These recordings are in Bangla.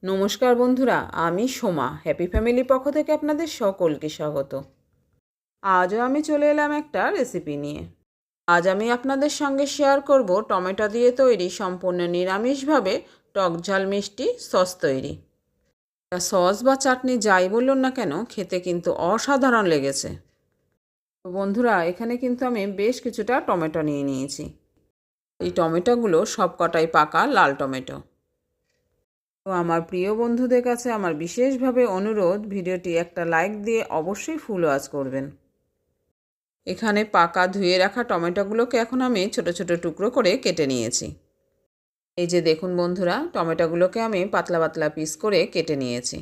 নমস্কার বন্ধুরা, আমি সোমা হ্যাপি ফ্যামিলির পক্ষ থেকে আপনাদের সকলকে স্বাগত। আজও আমি চলে এলাম একটা রেসিপি নিয়ে। আজ আমি আপনাদের সঙ্গে শেয়ার করব টমেটো দিয়ে তৈরি সম্পূর্ণ নিরামিষভাবে টক ঝাল মিষ্টি সস তৈরি। সস বা চাটনি যাই বলুন না কেন, খেতে কিন্তু অসাধারণ লেগেছে। তো বন্ধুরা, এখানে কিন্তু আমি বেশ কিছুটা টমেটো নিয়ে নিয়েছি। এই টমেটোগুলো সব কটাই পাকা লাল টমেটো। তো আমার প্রিয় বন্ধুদের কাছে আমার বিশেষভাবে অনুরোধ, ভিডিওটি একটা লাইক দিয়ে অবশ্যই ফুল ওয়াচ করবেন। এখানে পাকা ধুয়ে রাখা টমেটোগুলোকে এখন আমি ছোট ছোট টুকরো করে কেটে নিয়েছি। এই যে দেখুন বন্ধুরা, টমেটোগুলোকে আমি পাতলা পাতলা পিস করে কেটে নিয়েছি।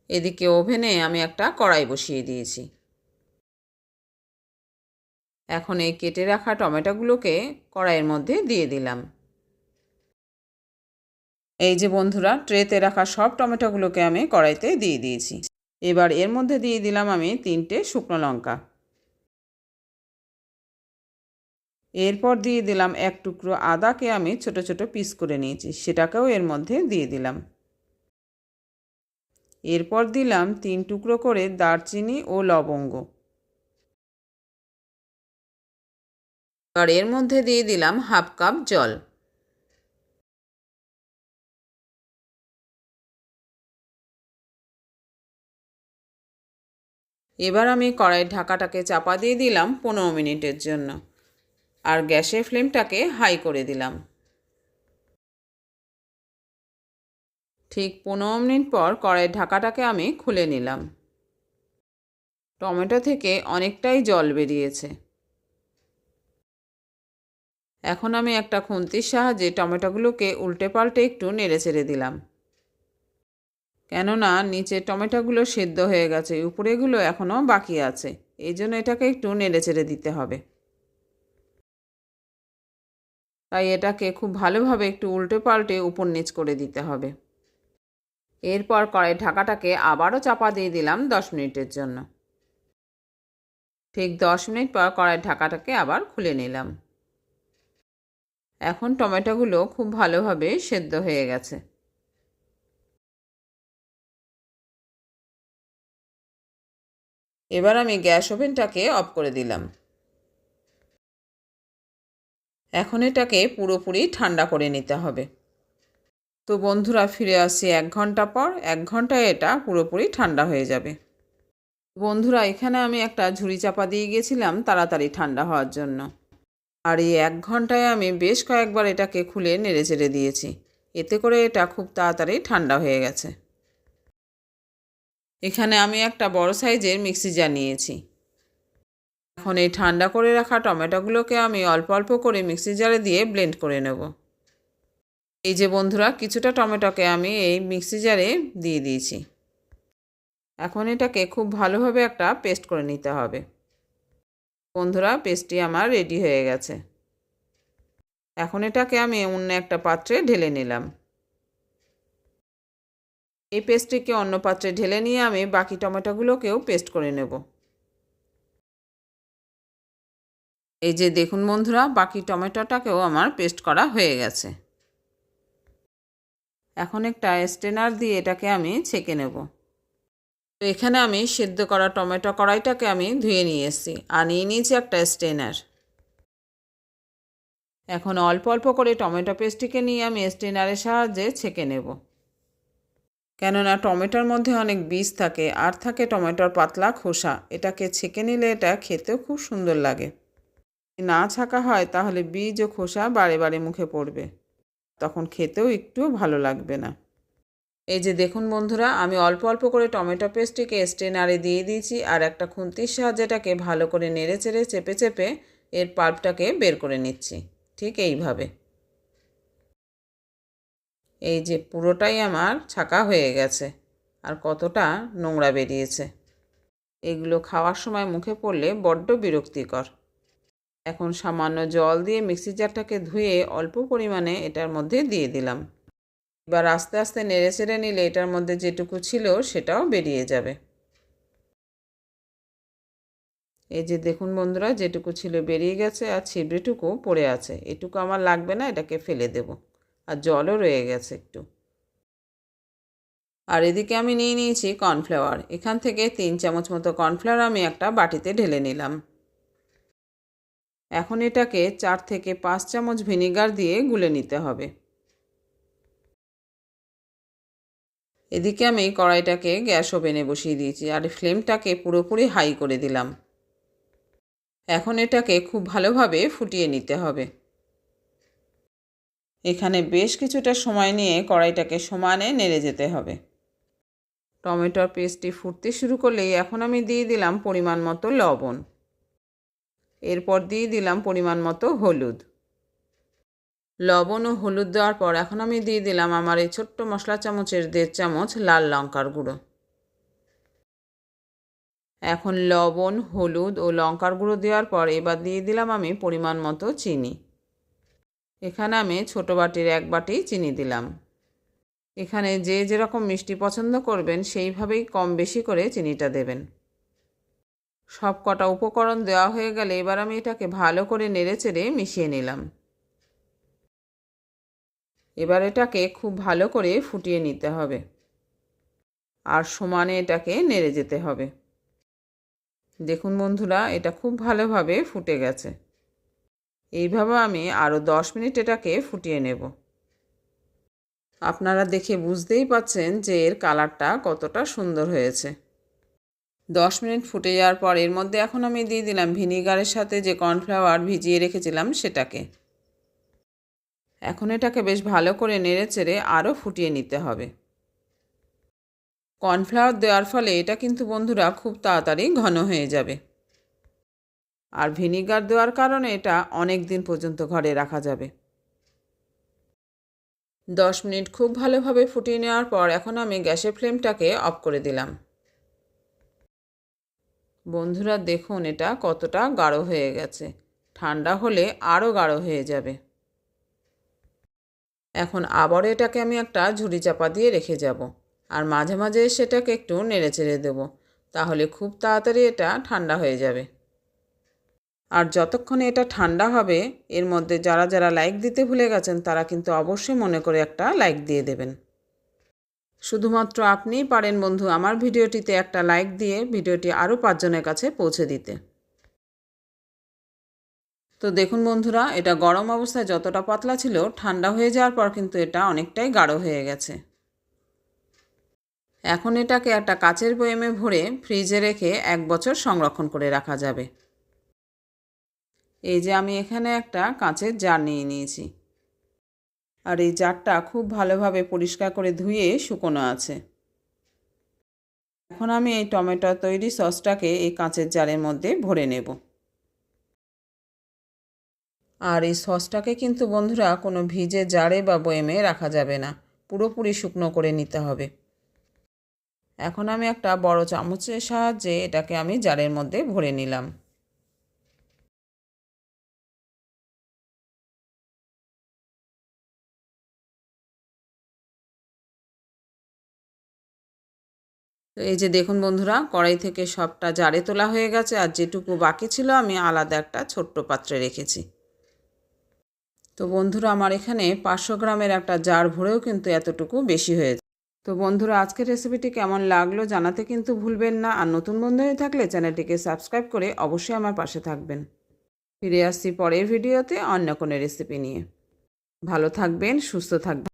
এদিকে ওভেনে আমি একটা কড়াই বসিয়ে দিয়েছি। এখন এই কেটে রাখা টমেটোগুলোকে কড়াইয়ের মধ্যে দিয়ে দিলাম। এই যে বন্ধুরা, ট্রেতে রাখা সব টমেটোগুলোকে আমি কড়াইতে দিয়ে দিয়েছি। এবার এর মধ্যে দিয়ে দিলাম আমি 3টে শুকনো লঙ্কা। এরপর দিয়ে দিলাম এক টুকরো আদাকে আমি ছোট ছোট পিস করে নিয়েছি, সেটাকেও এর মধ্যে দিয়ে দিলাম। এরপর দিলাম 3 টুকরো করে দারচিনি ও লবঙ্গ। আর এর মধ্যে দিয়ে দিলাম হাফ কাপ জল। এবার আমি কড়াইয়ের ঢাকাটাকে চাপা দিয়ে দিলাম 15 মিনিটের জন্য, আর গ্যাসের ফ্লেমটাকে হাই করে দিলাম। ঠিক 15 মিনিট পর কড়াইয়ের ঢাকাটাকে আমি খুলে নিলাম। টমেটো থেকে অনেকটাই জল বেরিয়েছে। এখন আমি একটা খুন্তির সাহায্যে টমেটোগুলোকে উল্টে পাল্টে একটু নেড়ে চেড়ে দিলাম, কেননা নিচে টমেটোগুলো সেদ্ধ হয়ে গেছে, উপরেগুলো এখনও বাকি আছে। এই জন্য এটাকে একটু নেড়ে চেড়ে দিতে হবে। তাই এটাকে খুব ভালোভাবে একটু উল্টে পাল্টে উপর নিচ করে দিতে হবে। এরপর কড়াই ঢাকাটাকে আবারও চাপা দিয়ে দিলাম 10 মিনিটের জন্য। ঠিক 10 মিনিট পর কড়াইয়ের ঢাকাটাকে আবার খুলে নিলাম। এখন টমেটোগুলো খুব ভালোভাবে সেদ্ধ হয়ে গেছে। এবার আমি গ্যাস ওভেনটাকে অফ করে দিলাম। এখন এটাকে পুরোপুরি ঠান্ডা করে নিতে হবে। তো বন্ধুরা, ফিরে আসছি 1 ঘন্টা পর। 1 ঘন্টায় এটা পুরোপুরি ঠান্ডা হয়ে যাবে। বন্ধুরা, এখানে আমি একটা ঝুড়ি চাপা দিয়ে গেছিলাম তাড়াতাড়ি ঠান্ডা হওয়ার জন্য। আর এই 1 ঘন্টায় আমি বেশ কয়েকবার এটাকে খুলে নেড়ে চেড়ে দিয়েছি। এতে করে এটা খুব তাড়াতাড়ি ঠান্ডা হয়ে গেছে। এখানে আমি একটা বড় সাইজের মিক্সি জার নিয়েছি। এখন এই ঠান্ডা করে রাখা টমেটোগুলোকে আমি অল্প অল্প করে মিক্সি জারে দিয়ে ব্লেন্ড করে নেব। এই যে বন্ধুরা, কিছুটা টমেটোকে আমি এই মিক্সি জারে দিয়ে দিয়েছি। এখন এটাকে খুব ভালোভাবে একটা পেস্ট করে নিতে হবে। বন্ধুরা, পেস্টটি আমার রেডি হয়ে গেছে। এখন এটাকে আমি অন্য একটা পাত্রে ঢেলে নিলাম। এই পেস্টটিকে অন্য পাত্রে ঢেলে নিয়ে আমি বাকি টমেটোগুলোকেও পেস্ট করে নেব। এই যে দেখুন বন্ধুরা, বাকি টমেটোটাকেও আমার পেস্ট করা হয়ে গেছে। এখন একটা স্ট্রেনার দিয়ে এটাকে আমি ছেঁকে নেব। তো এখানে আমি সিদ্ধ করা টমেটো কড়াইটাকে আমি ধুয়ে নিয়ে এসেছি, আর নিয়ে নিয়েছি একটা স্ট্রেনার। এখন অল্প অল্প করে টমেটো পেস্টটিকে নিয়ে আমি স্ট্রেনারের সাহায্যে ছেঁকে নেব, কেননা টমেটোর মধ্যে অনেক বীজ থাকে, আর থাকে টমেটোর পাতলা খোসা। এটাকে ছেঁকে নিলে এটা খেতেও খুব সুন্দর লাগে। না ছাকা হয় তাহলে বীজ ও খোসা বারে বারে মুখে পড়বে, তখন খেতেও একটুও ভালো লাগবে না। এই যে দেখুন বন্ধুরা, আমি অল্প অল্প করে টমেটো পেস্টটিকে স্ট্রেনারে দিয়ে দিয়েছি, আর একটা খুন্তির সাহায্যে এটাকে ভালো করে নেড়ে চেড়ে চেপে চেপে এর পাল্পটাকে বের করে নিচ্ছি, ঠিক এইভাবে। এই যে পুরোটাই আমার ছাকা হয়ে গেছে, আর কতটা নোংরা বেরিয়েছে। এগুলো খাওয়ার সময় মুখে পড়লে বড্ড বিরক্তিকর। এখন সামান্য জল দিয়ে মিক্সি জারটাকে ধুয়ে অল্প পরিমাণে এটার মধ্যে দিয়ে দিলাম। এবার আস্তে আস্তে নেড়ে চেড়ে নিলে এটার মধ্যে যেটুকু ছিল সেটাও বেরিয়ে যাবে। এই যে দেখুন বন্ধুরা, যেটুকু ছিল বেরিয়ে গেছে, আর ছিবড়েটুকু পড়ে আছে। এটুকু আমার লাগবে না, এটাকে ফেলে দেব। আর জলও রয়ে গেছে একটু। আর এদিকে আমি নিয়ে নিয়েছি কর্নফ্লাওয়ার। এখান থেকে 3 চামচ মতো কর্নফ্লাওয়ার আমি একটা বাটিতে ঢেলে নিলাম। এখন এটাকে 4 থেকে 5 চামচ ভিনেগার দিয়ে গুলে নিতে হবে। এদিকে আমি কড়াইটাকে গ্যাস ওভেনে বসিয়ে দিয়েছি আর ফ্লেমটাকে পুরোপুরি হাই করে দিলাম। এখন এটাকে খুব ভালোভাবে ফুটিয়ে নিতে হবে। এখানে বেশ কিছুটা সময় নিয়ে কড়াইটাকে সমানে নেড়ে যেতে হবে। টমেটোর পেস্টটি ফুটতে শুরু করলেই এখন আমি দিয়ে দিলাম পরিমাণ মতো লবণ। এরপর দিয়ে দিলাম পরিমাণ মতো হলুদ। লবণ ও হলুদ দেওয়ার পর এখন আমি দিয়ে দিলাম আমার এই ছোট্ট মশলা চামচের 1.5 চামচ লাল লঙ্কার গুঁড়ো। এখন লবণ, হলুদ ও লঙ্কার গুঁড়ো দেওয়ার পর এবার দিয়ে দিলাম আমি পরিমাণ মতো চিনি। এখানে আমি ছোটো বাটির 1 বাটি চিনি দিলাম। এখানে যে যেরকম মিষ্টি পছন্দ করবেন সেইভাবেই কম বেশি করে চিনিটা দেবেন। সব কটা উপকরণ দেওয়া হয়ে গেলে এবার আমি এটাকে ভালো করে নেড়েচেড়ে মিশিয়ে নিলাম। এবার এটাকে খুব ভালো করে ফুটিয়ে নিতে হবে আর সমানে এটাকে নেড়ে যেতে হবে। দেখুন বন্ধুরা, এটা খুব ভালোভাবে ফুটে গেছে। এইভাবে আমি আরও 10 মিনিট এটাকে ফুটিয়ে নেব। আপনারা দেখে বুঝতেই পাচ্ছেন যে এর কালারটা কতটা সুন্দর হয়েছে। 10 মিনিট ফুটে যাওয়ার পর এর মধ্যে এখন আমি দিয়ে দিলাম ভিনিগারের সাথে যে কর্নফ্লাওয়ার ভিজিয়ে রেখেছিলাম সেটাকে। এখন এটাকে বেশ ভালো করে নেড়েচেড়ে আরও ফুটিয়ে নিতে হবে। কর্নফ্লাওয়ার দেওয়ার ফলে এটা কিন্তু বন্ধুরা খুব তাড়াতাড়ি ঘন হয়ে যাবে। আর ভিনিগার দেওয়ার কারণে এটা অনেক দিন পর্যন্ত ঘরে রাখা যাবে। 10 মিনিট খুব ভালোভাবে ফুটিয়ে নেওয়ার পর এখন আমি গ্যাসের ফ্লেমটাকে অফ করে দিলাম। বন্ধুরা দেখুন এটা কতটা গাঢ় হয়ে গেছে। ঠান্ডা হলে আরও গাঢ় হয়ে যাবে। এখন আবারও এটাকে আমি একটা ঝুড়ি চাপা দিয়ে রেখে যাব আর মাঝে মাঝে সেটাকে একটু নেড়েচেড়ে দেব, তাহলে খুব তাড়াতাড়ি এটা ঠান্ডা হয়ে যাবে। আর যতক্ষণে এটা ঠান্ডা হবে এর মধ্যে যারা যারা লাইক দিতে ভুলে গেছেন তারা কিন্তু অবশ্যই মনে করে একটা লাইক দিয়ে দেবেন। শুধুমাত্র আপনিই পারেন বন্ধু আমার ভিডিওটিতে একটা লাইক দিয়ে ভিডিওটি আরও 5 জনের কাছে পৌঁছে দিতে। তো দেখুন বন্ধুরা, এটা গরম অবস্থায় যতটা পাতলা ছিল ঠান্ডা হয়ে যাওয়ার পর কিন্তু এটা অনেকটাই গাঢ় হয়ে গেছে। এখন এটাকে একটা কাচের বয়ামে ভরে ফ্রিজে রেখে 1 বছর সংরক্ষণ করে রাখা যাবে। এই যে আমি এখানে একটা কাঁচের জার নিয়ে নিয়েছি আর এই জারটা খুব ভালোভাবে পরিষ্কার করে ধুয়ে শুকনো আছে। এখন আমি এই টমেটো তৈরি সসটাকে এই কাঁচের জারের মধ্যে ভরে নেব। আর এই সসটাকে কিন্তু বন্ধুরা কোনো ভিজে জারে বা বয়ামে রাখা যাবে না, পুরোপুরি শুকনো করে নিতে হবে। এখন আমি একটা বড় চামচের সাহায্যে এটাকে আমি জারের মধ্যে ভরে নিলাম। তো এই যে দেখুন বন্ধুরা, কড়াই থেকে সবটা জারে তোলা হয়ে গেছে আর যেটুকু বাকি ছিল আমি আলাদা একটা ছোট্ট পাত্রে রেখেছি। তো বন্ধুরা আমার এখানে 500 গ্রামের একটা জার ভরেও কিন্তু এতটুকু বেশি হয়েছে। তো বন্ধুরা আজকের রেসিপিটি কেমন লাগলো জানাতে কিন্তু ভুলবেন না। আর নতুন বন্ধু হয়ে থাকলে চ্যানেলটিকে সাবস্ক্রাইব করে অবশ্যই আমার পাশে থাকবেন। ফিরে আসছি পরের ভিডিওতে অন্য কোনো রেসিপি নিয়ে। ভালো থাকবেন, সুস্থ থাকবেন।